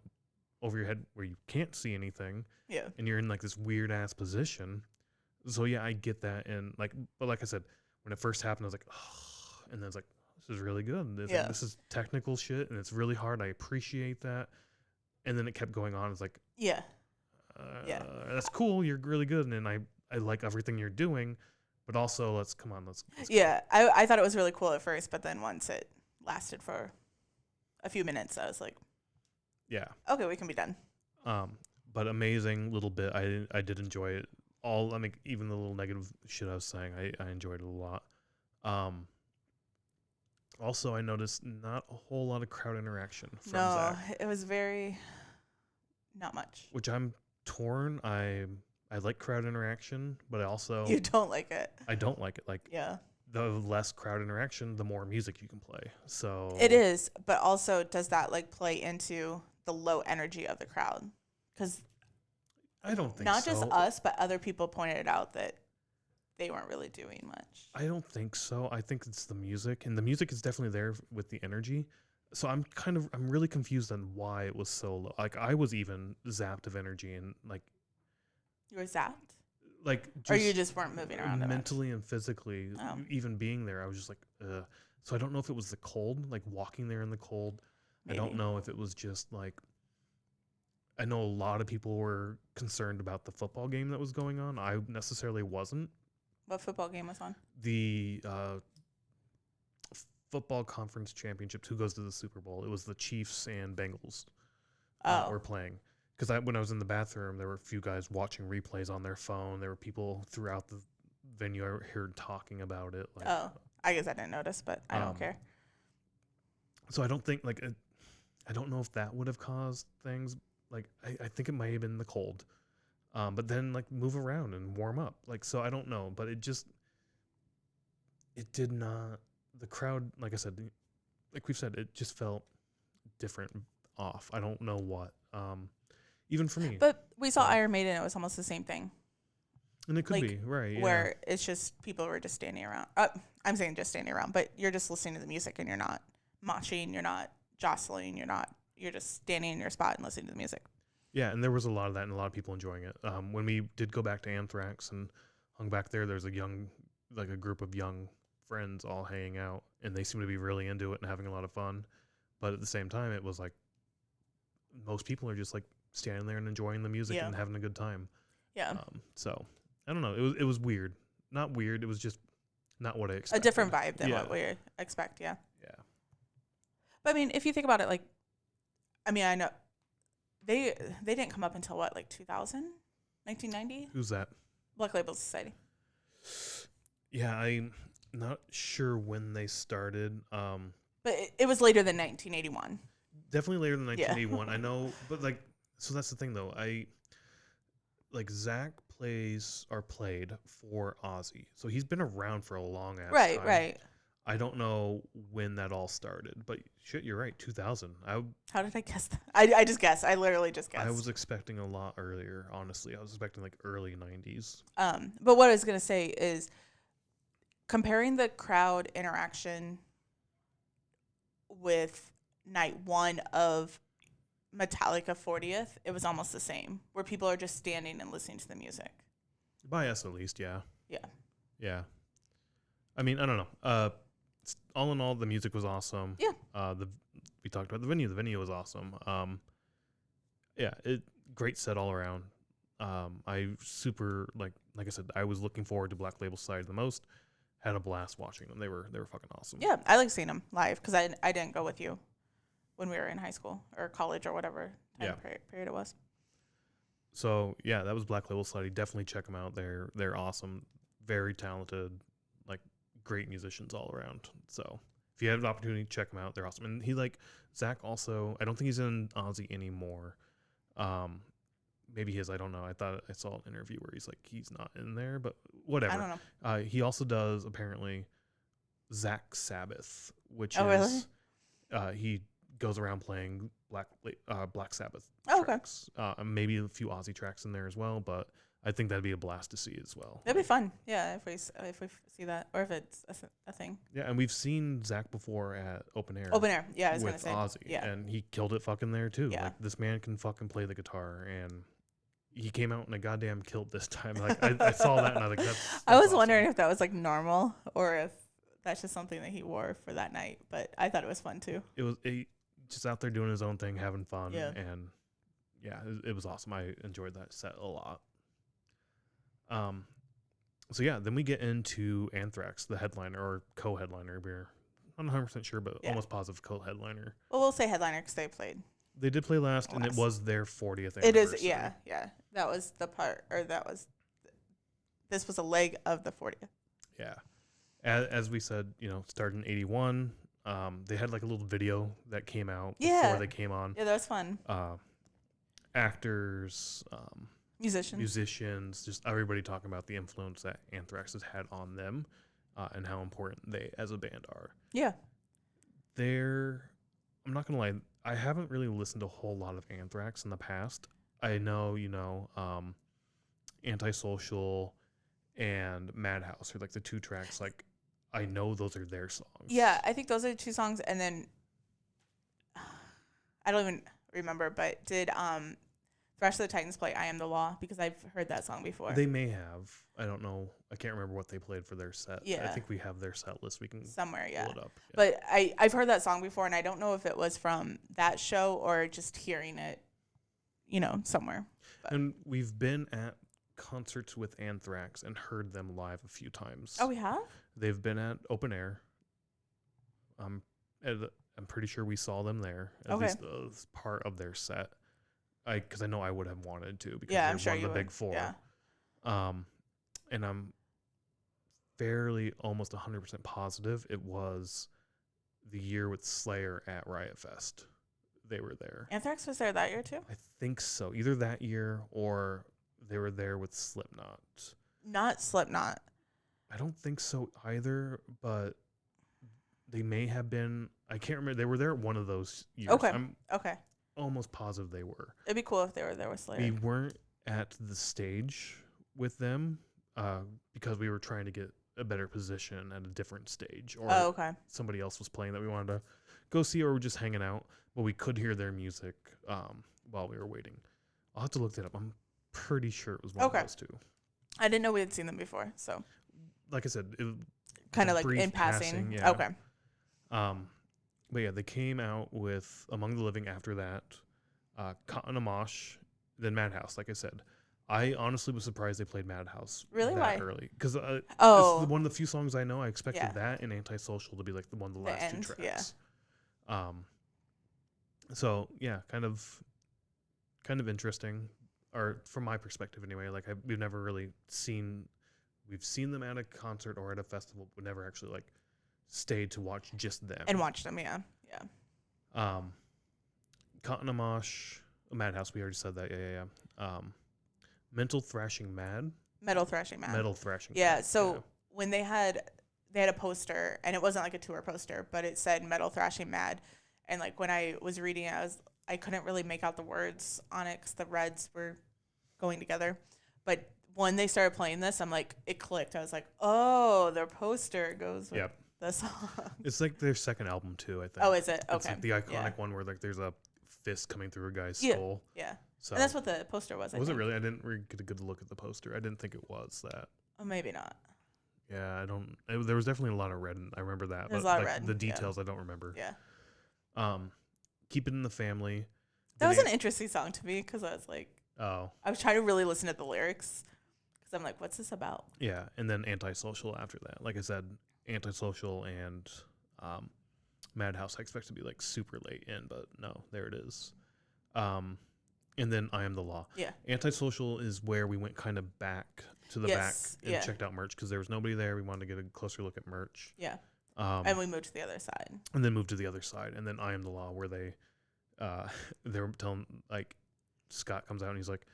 over your head where you can't see anything. Yeah. And you're in like this weird ass position. So yeah, I get that, and like, but like I said, when it first happened, I was like, oh. And then it's like, this is really good. Like, this is technical shit, and it's really hard. I appreciate that. And then it kept going on. It's like, that's cool. You're really good, and I like everything you're doing, but also let's go. I thought it was really cool at first, but then once it lasted for a few minutes, I was like, okay, we can be done. But amazing little bit. I did enjoy it. Even the little negative shit I was saying, I enjoyed it a lot. Also, I noticed not a whole lot of crowd interaction from Zach. It was very not much. Which I'm torn. I like crowd interaction, but I also you don't like it. I don't like it. Like the less crowd interaction, the more music you can play. So it is, but also does that like play into the low energy of the crowd? Because I don't think not so. just us, but other people pointed out that they weren't really doing much. I don't think so. I think it's the music, and the music is definitely there with the energy. So I'm really confused on why it was so low. Like I was even zapped of energy, and like you were zapped. Like, or you just weren't moving around mentally and physically. Even being there, I was just like, ugh. So I don't know if it was the cold, like walking there in the cold. Maybe. I don't know if it was just like. I know a lot of people were concerned about the football game that was going on. I necessarily wasn't. What football game was on? The football conference championships. Who goes to the Super Bowl? It was the Chiefs and Bengals were playing. Because when I was in the bathroom, there were a few guys watching replays on their phone. There were people throughout the venue I heard talking about it. Like, I guess I didn't notice, but I don't care. So I don't think I don't know if that would have caused things. Like I think it might have been the cold. But then like move around and warm up. Like, so I don't know, but it did not, the crowd, like I said, like we've said, it just felt different off. I don't know what, even for me. But we saw Iron Maiden. It was almost the same thing. And it could be, right. Where it's just, people were just standing around. I'm saying just standing around, but you're just listening to the music and you're not moshing, you're not jostling, you're just standing in your spot and listening to the music. Yeah, and there was a lot of that and a lot of people enjoying it. When we did go back to Anthrax and hung back there's a group of young friends all hanging out, and they seem to be really into it and having a lot of fun. But at the same time, it was like most people are just like standing there and enjoying the music Yeah. and having a good time. Yeah. So I don't know. It was weird. Not weird. It was just not what I A expected. different vibe than Yeah. what we expect. Yeah. Yeah. But I mean, if you think about it, like, I mean, I know they didn't come up until what, like 2000, 1990? Who's that? Black Label Society. Yeah, I'm not sure when they started. But it was later than 1981. Definitely later than Yeah. 1981. I know, but like, so that's the thing though. Zach played for Ozzy, so he's been around for a long ass Right, time. right. I don't know when that all started, but shit, you're right. 2000. How did I guess that? I just guessed. I literally just guessed. I was expecting a lot earlier. Honestly, I was expecting like early 90s. But what I was gonna say is comparing the crowd interaction with night one of Metallica 40th, it was almost the same, where people are just standing and listening to the music. By us, at least, yeah. Yeah. Yeah. I mean, I don't know. All in all, the music was awesome. Yeah. We talked about the venue. The venue was awesome. Yeah, great set all around. I super like I said, I was looking forward to Black Label Society the most. Had a blast watching them. They were fucking awesome. Yeah, I like seeing them live because I didn't go with you when we were in high school or college or whatever time period it was. So yeah, that was Black Label Society. Definitely check them out. They're awesome, very talented, like great musicians all around. So if you have an opportunity, check them out. They're awesome. And Zach also, I don't think he's in Ozzy anymore. Maybe he is. I don't know. I thought I saw an interview where he's like he's not in there, but whatever. I don't know. He also does apparently Zach Sabbath, which really? He goes around playing Black Sabbath Oh, tracks. Maybe a few Ozzy tracks in there as well, but I think that'd be a blast to see as well. That'd be fun. Yeah, if we see that or if it's a thing. Yeah, and we've seen Zach before at Open Air. Open Air. Yeah, I was with gonna say. Ozzy, Yeah. and he killed it fucking there too. Yeah. Like this man can fucking play the guitar, and he came out in a goddamn kilt this time. Like I saw that and I was like, that's I was awesome. wondering if that was like normal or if that's just something that he wore for that night. But I thought it was fun too. It was just out there doing his own thing, having fun, Yeah. and yeah, it was awesome. I enjoyed that set a lot. So yeah, then we get into Anthrax, the headliner or co-headliner. We're not 100% sure, but almost positive co-headliner. Well, we'll say headliner because they played. They did play last, and it was their 40th anniversary. It is, yeah. That was the part, or this was a leg of the 40th. Yeah. As we said, started in 81. They had like a little video that came out before they came on. Yeah, that was fun. Actors, musicians, just everybody talking about the influence that Anthrax has had on them, and how important they as a band are. Yeah. I'm not gonna lie, I haven't really listened to a whole lot of Anthrax in the past. I know, Antisocial and Madhouse are like the two tracks. Like, I know those are their songs. Yeah, I think those are the two songs, and then I don't even remember, but did Thrash of the Titans play "I Am the Law"? Because I've heard that song before. They may have. I don't know. I can't remember what they played for their set. Yeah. I think we have their set list. We can somewhere, yeah. pull it up. Yeah. But I've heard that song before, and I don't know if it was from that show or just hearing it, somewhere. But. And we've been at concerts with Anthrax and heard them live a few times. Oh, we have? They've been at Open Air. I'm pretty sure we saw them there. At least part of their set. Because I know I would have wanted to because I'm they're sure one of the you big would. four. Yeah. And I'm fairly almost 100% positive it was the year with Slayer at Riot Fest. They were there. Anthrax was there that year too? I think so. Either that year or they were there with Slipknot. Not Slipknot. I don't think so either, but they may have been. I can't remember. They were there one of those years. Okay. I'm okay. almost positive they were. It'd be cool if they were there with Slayer. We weren't at the stage with them because we were trying to get a better position at a different stage. Or okay. somebody else was playing that we wanted to go see, or we're just hanging out. But we could hear their music while we were waiting. I'll have to look that up. I'm pretty sure it was one Okay. of those two. I didn't know we had seen them before, so Like I said, it, kind of like brief in passing. yeah. Okay. But yeah, they came out with Among the Living after that, Cotton Amash, then Madhouse. Like I said, I honestly was surprised they played Madhouse Really? that Why? early because Oh, it's one of the few songs I know. I expected Yeah. that and Antisocial to be like the one of the The last end, two yeah. tracks. So yeah, kind of interesting, or from my perspective anyway. Like we've never really seen, we've seen them at a concert or at a festival, but never actually like stayed to watch just them. and watch them. Yeah. Yeah. Cotton Amash, Madhouse. We already said that. Yeah. Mental Thrashing Mad. Metal Thrashing Man. Metal Thrashing. Yeah. Mad, So when they had a poster, and it wasn't like a tour poster, but it said Metal Thrashing Mad, and like when I was reading it, I couldn't really make out the words on it because the reds were going together. But when they started playing this, I'm like, it clicked. I was like, oh, their poster goes with the song. It's like their second album too, I think. Oh, is it? Okay. It's like the iconic one where like there's a fist coming through a guy's skull. Yeah. So And that's what the poster was. was it really? I didn't really get a good look at the poster. I didn't think it was that. Oh, maybe not. Yeah, I don't. There was definitely a lot of red. I remember that. There's but a lot of like, red, the yeah. details I don't remember. Yeah. Keep It in the Family. That was an interesting song to me because I was like, Oh. I was trying to really listen to the lyrics because I'm like, what's this about? Yeah, and then Antisocial after that. Like I said, Antisocial and Madhouse I expect to be like super late in, but no, there it is. And then I Am the Law. Yeah. Antisocial is where we went kind of back to the back and checked out merch because there was nobody there. We wanted to get a closer look at merch. Yeah. And we moved to the other side. And then moved to the other side. And then I Am the Law, where they were telling, like, Scott comes out and he's like,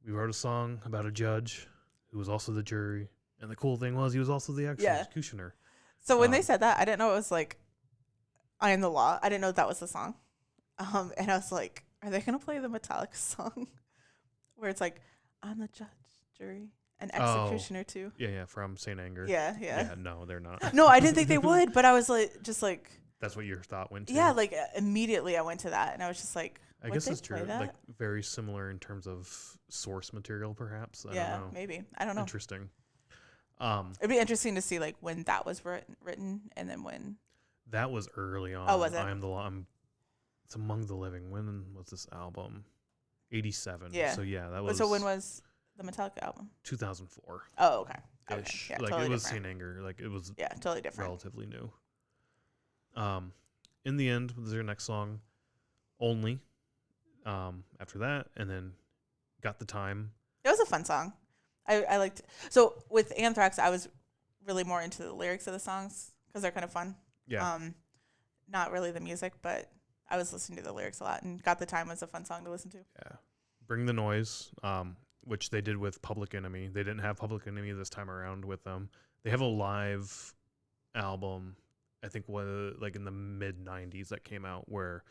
we wrote a song about a judge who was also the jury. And the cool thing was he was also the executioner. So when they said that, I didn't know it was like I Am the Law. I didn't know that was the song. And I was like, are they going to play the Metallica song where it's like, I'm the judge, jury, and executioner too? Yeah, from Saint Anger. Yeah. Yeah, no, they're not. No, I didn't think they would, but I was like, just like. That's what your thought went to? Yeah, like immediately I went to that and I was just like, I guess it's true. Like very similar in terms of source material, perhaps. I don't know. Maybe. I don't know. Interesting. It'd be interesting to see like when that was written and then when. That was early on. Oh, was it? I Am the Law. It's Among the Living. When was this album? 87. Yeah. So yeah, that was. So when was the Metallica album? 2004. Oh, okay. Ish. Yeah, like totally it was different. Saint Anger. Like it was. Yeah, totally different. Relatively new. In the end, was their next song, Only. After that, and then Got the Time. It was a fun song. I liked. So with Anthrax, I was really more into the lyrics of the songs because they're kind of fun. Yeah. Not really the music, but I was listening to the lyrics a lot, and Got the Time was a fun song to listen to. Yeah. Bring the Noise, which they did with Public Enemy. They didn't have Public Enemy this time around with them. They have a live album, I think, like in the mid 90s that came out where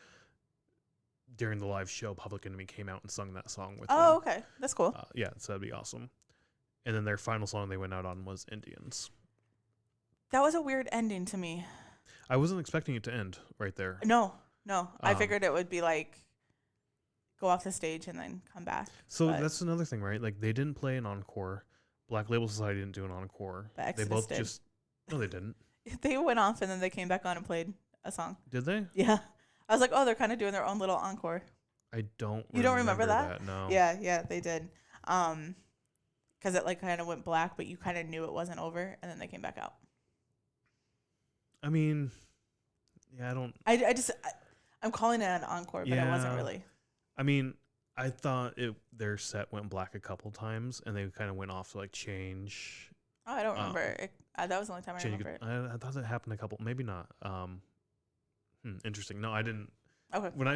during the live show, Public Enemy came out and sung that song with them. Oh, okay. That's cool. Yeah, so that'd be awesome. And then their final song they went out on was Indians. That was a weird ending to me. I wasn't expecting it to end right there. No. I figured it would be like go off the stage and then come back. So that's another thing, right? Like they didn't play an encore. Black Label Society didn't do an encore. But They Exodus both did. just no, they didn't. They went off and then they came back on and played a song. Did they? Yeah. I was like, oh, they're kind of doing their own little encore. I don't. You don't remember that? No. Yeah, they did. Because it like kind of went black, but you kind of knew it wasn't over, and then they came back out. I mean, yeah, I don't. I'm calling it an encore, but it wasn't really. I mean, I thought their set went black a couple times, and they kind of went off to like change. Oh, I don't remember. That was the only time I remember it. I thought it happened a couple, maybe not. Interesting. No, I didn't. Okay. When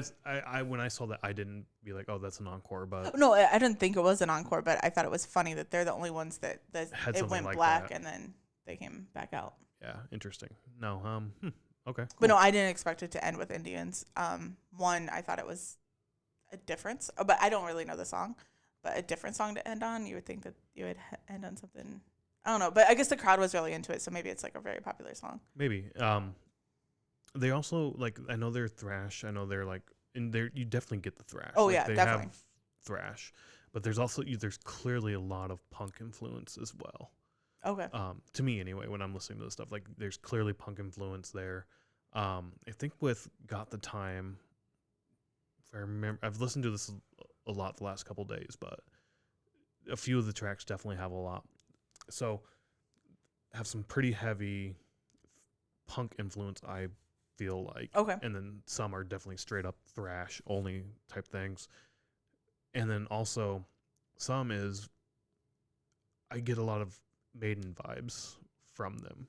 I saw that, I didn't be like, oh, that's an encore, but No, I didn't think it was an encore, but I thought it was funny that they're the only ones that Had it something went like black that. and then they came back out. yeah, interesting. No, okay. But Cool. no, I didn't expect it to end with Indians. One, I thought it was a difference, but I don't really know the song. But a different song to end on, you would think that you would end on something. I don't know, but I guess the crowd was really into it, so maybe it's like a very popular song. Maybe. They also like. I know they're thrash. I know they're like. In there, you definitely get the thrash. Oh, like, yeah, they definitely. have thrash, but there's clearly a lot of punk influence as well. Okay. To me anyway, when I'm listening to this stuff, like there's clearly punk influence there. I think with Got the Time, if I remember, I've listened to this a lot the last couple days, but a few of the tracks definitely have a lot. So have some pretty heavy punk influence, I feel like. Okay. And then some are definitely straight up thrash only type things. And then also some is, I get a lot of Maiden vibes from them.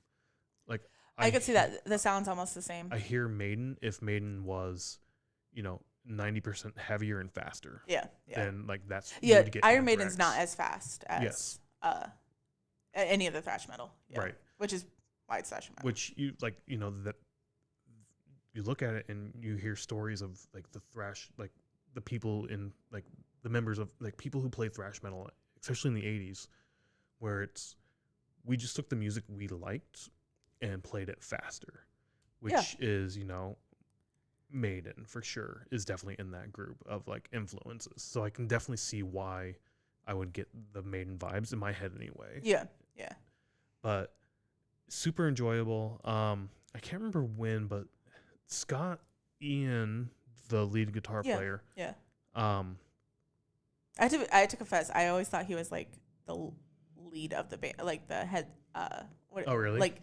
Like I could see that. The sound's almost the same. I hear Maiden if Maiden was, 90% heavier and faster. Yeah. Then like that's Yeah. you'd get Iron Anthrax. Maiden's not as fast as any of the thrash metal. Yeah. Right. Which is why it's thrash metal. Which you like, that you look at it and you hear stories of like the thrash, like the people in like the members of like people who play thrash metal, especially in the 80s, where we just took the music we liked and played it faster, which is, Maiden for sure is definitely in that group of like influences. So I can definitely see why I would get the Maiden vibes in my head anyway. Yeah. But super enjoyable. I can't remember when, but Scott Ian, the lead guitar player. Yeah. I I had to confess, I always thought he was like the lead of the band, like the head. Oh, really? Like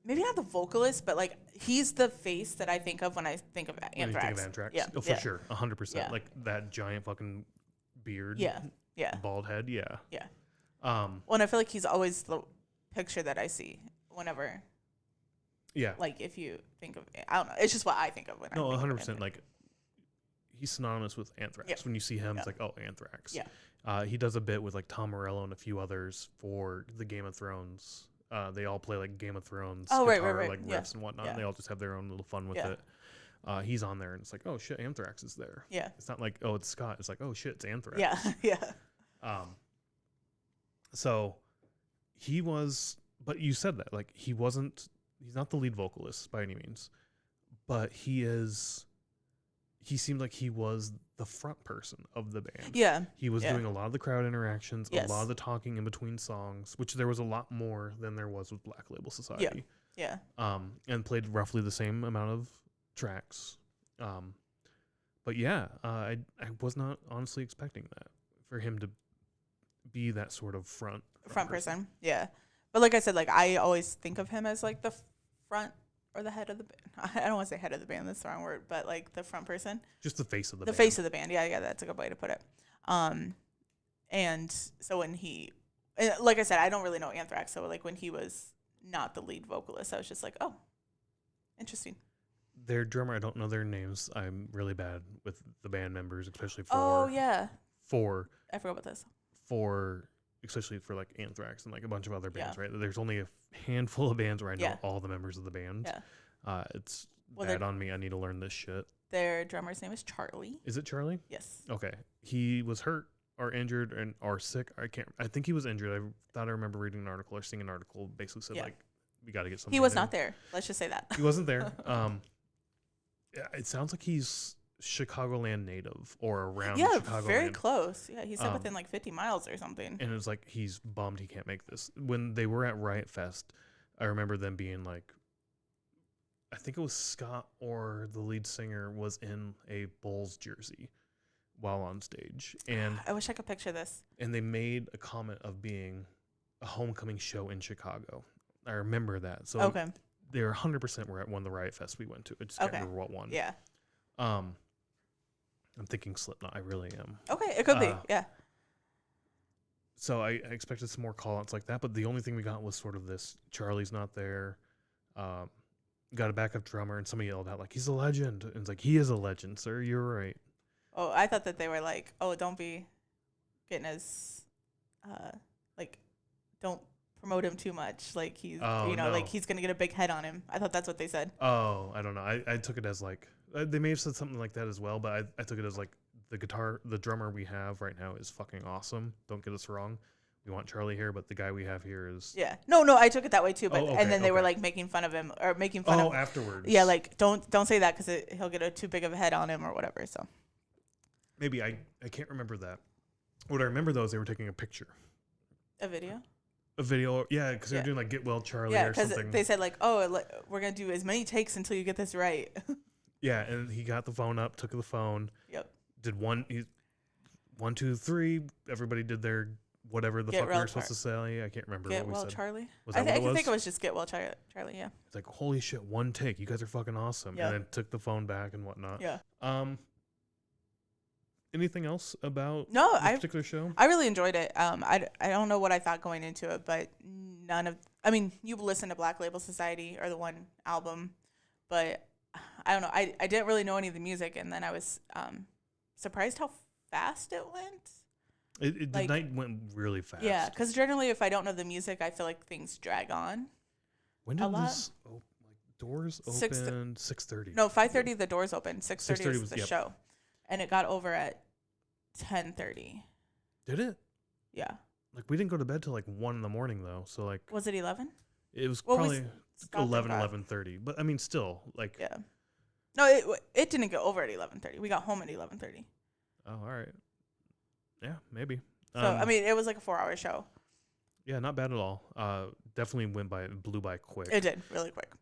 maybe not the vocalist, but like he's the face that I think of when I think of Anthrax. When you think of Anthrax? Yeah. Oh, for sure. 100%. Yeah. Like that giant fucking beard. Yeah. Bald head. Yeah. Yeah. Well, and I feel like he's always the picture that I see whenever. Yeah. Like if you think of, I don't know, it's just what I think of when I think 100%. of Like he's synonymous with Anthrax. Yeah. When you see him, Yeah. it's like, oh, Anthrax. Yeah. He does a bit with like Tom Morello and a few others for the Game of Thrones. They all play like Game of Thrones guitar, right. like riffs and whatnot. Yeah. And they all just have their own little fun with Yeah. it. He's on there, and it's like, oh shit, Anthrax is there. Yeah. It's not like, oh, it's Scott. It's like, oh shit, it's Anthrax. Yeah. So he was, but you said that like he's not the lead vocalist by any means, but he seemed like he was the front person of the band. Yeah. He was doing a lot of the crowd interactions, Yes. a lot of the talking in between songs, which there was a lot more than there was with Black Label Society. Yeah. And played roughly the same amount of tracks. But yeah, I was not honestly expecting that for him to be that sort of front person. Yeah. But like I said, like I always think of him as like the front or the head of the band. I don't want to say head of the band, that's the wrong word, but like the front person. Just the face of the band. The face of the band. Yeah, that's a good way to put it. And so when like I said, I don't really know Anthrax, so like when he was not the lead vocalist, I was just like, oh, interesting. Their drummer, I don't know their names. I'm really bad with the band members, especially for I forgot about this. Especially for like Anthrax and like a bunch of other bands, right? There's only a handful of bands where I know all the members of the band. Yeah. It's bad on me. I need to learn this shit. Their drummer's name is Charlie. Is it Charlie? Yes. Okay. He was hurt or injured or sick. I think he was injured. I thought I remember reading an article or seeing an article basically said like we got to get something. He was not there. Let's just say that. He wasn't there. It sounds like he's Chicagoland native or around Chicagoland. Yeah, very close. Yeah, he said within like 50 miles or something. And it was like he's bummed he can't make this. When they were at Riot Fest, I remember them being like, I think it was Scott or the lead singer was in a Bulls jersey while on stage. And I wish I could picture this. And they made a comment of being a homecoming show in Chicago. I remember that. So they were 100% were at one of the Riot Fest we went to. I just can't remember what one. Yeah. I'm thinking Slipknot. I really am. Okay, it could be. Yeah. So I expected some more call-outs like that, but the only thing we got was sort of this, Charlie's not there. Got a backup drummer, and somebody yelled out, like, he's a legend. And it's like, he is a legend, sir. You're right. Oh, I thought that they were like, oh, don't be getting as, like, don't promote him too much. Like, he's, like, he's going to get a big head on him. I thought that's what they said. Oh, I don't know. I took it as, like, they may have said something like that as well, but I took it as, like, the drummer we have right now is fucking awesome. Don't get us wrong. We want Charlie here, but the guy we have here is... Yeah. No, I took it that way too. But and then they were like making fun of him or making fun of... afterwards. Yeah, like don't say that because he'll get too big of a head on him or whatever. So. Maybe I can't remember that. What I remember though is they were taking a picture, A video. a video. Yeah, because they Yeah. were doing like "Get Well, Charlie" Yeah, or because something. they said like, oh, we're gonna do as many takes until you get this right. Yeah, and he got the phone up, took the phone, Yep. did 1, 2, 3. Everybody did their whatever the Get fuck we well, were supposed to say. I can't remember Get what we well, said. Charlie. Was that I what it was? think it was just Get Well, Charlie. Yeah. It's like, holy shit, one take. You guys are fucking awesome. Yeah. And then took the phone back and whatnot. Yeah. Anything else about No, this particular show? I really enjoyed it. I don't know what I thought going into it, but you listened to Black Label Society or the one album, but I don't know. I didn't really know any of the music, and then I was surprised how fast it went. The night went really fast. Yeah, because generally if I don't know the music, I feel like things drag on. When did this doors Six th- open? 6:30. No, 5:30 the doors open. 6:30 was the yep. show, and it got over at 10:30. Did it? Yeah. Like we didn't go to bed till like 1 a.m. though. So like Was it 11? it was Well, probably stopped at 11, 5. 11:30. But I mean, still like. Yeah. No, it didn't go over at 11:30. We got home at 11:30. Oh, all right. Yeah, maybe. So I mean, it was like a 4-hour show. Yeah, not bad at all. Definitely blew by quick. It did really quick.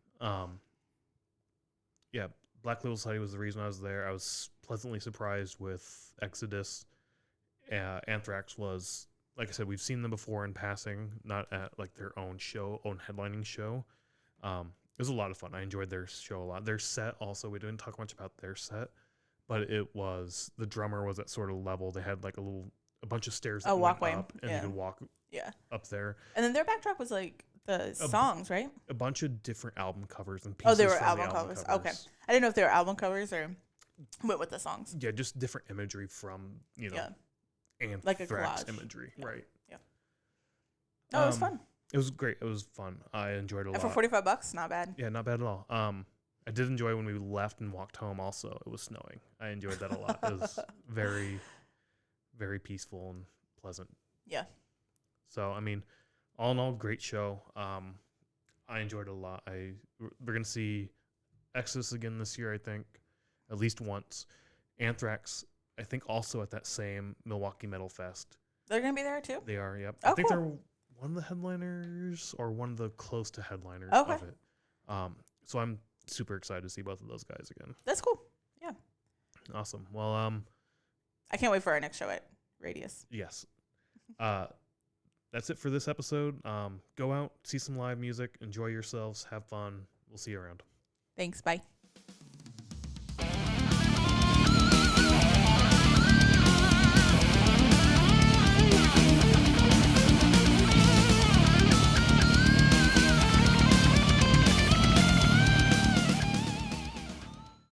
Yeah, Black Label Society was the reason I was there. I was pleasantly surprised with Exodus. Anthrax was, like I said, we've seen them before in passing, not at like their own headlining show. It was a lot of fun. I enjoyed their show a lot. Their set also, we didn't talk much about their set, but the drummer was at sort of level. They had like a bunch of stairs that went walkway. up, and you could walk up there. And then their backdrop was like the songs, right? A bunch of different album covers and pieces. They were from album the covers. Okay. I didn't know if they were album covers or went with the songs. Yeah, just different imagery from, Anthrax like a collage. imagery. Yeah. Right. Yeah. No, it was fun. It was great. It was fun. I enjoyed it a lot. And for $45, not bad. Yeah, not bad at all. I did enjoy when we left and walked home also. It was snowing. I enjoyed that a lot. It was very, very peaceful and pleasant. Yeah. So, I mean, all in all, great show. I enjoyed it a lot. We're going to see Exodus again this year, I think, at least once. Anthrax, I think, also at that same Milwaukee Metal Fest. They're going to be there too? They are, yep. Oh, I think cool. they're one of the headliners or one of the close to headliners Okay. of it. So I'm super excited to see both of those guys again. That's cool. Yeah. Awesome. Well, I can't wait for our next show at Radius. yes. That's it for this episode. Go out, see some live music, enjoy yourselves, have fun. We'll see you around. Thanks. Bye.